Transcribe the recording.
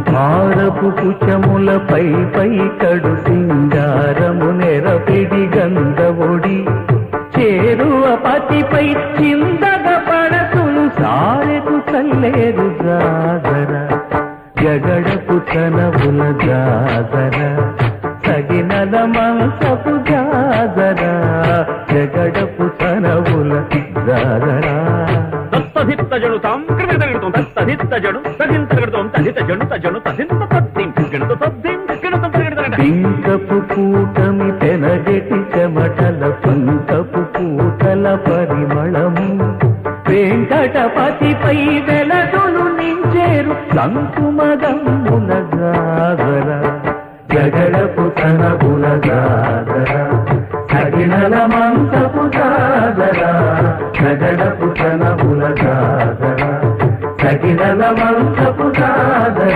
భారపు కుచములపై పై కడు సింగారము నెరపిడి గంధవుడి చేరువ పతిపై చిందగ పడతులు సారెకు చల్లేరు జాగర జగడపు తనవుల జాగర తగినల మనసపు జాగర జగడపు తనవుల జాగర తత్తహిత్తజడుతాం కృతగడుతాం తత్తహిత్తజడు తదింతగడుతాం తదితజడు తదింత తద్దిం గణత తద్దిం గణతం తగడతగడ పింకపు కూటమి తెనగెటి చెమటల పంకపు పూతల పరిమళము వెంకటపతిపై వెలదులు నించేరు సంకుమదమ్ముల జాగర జగడపు తనగుల జాగర తగినల మంతపు జాగర జగడపు తనగుల జాగర తగినల మంతపు జాగర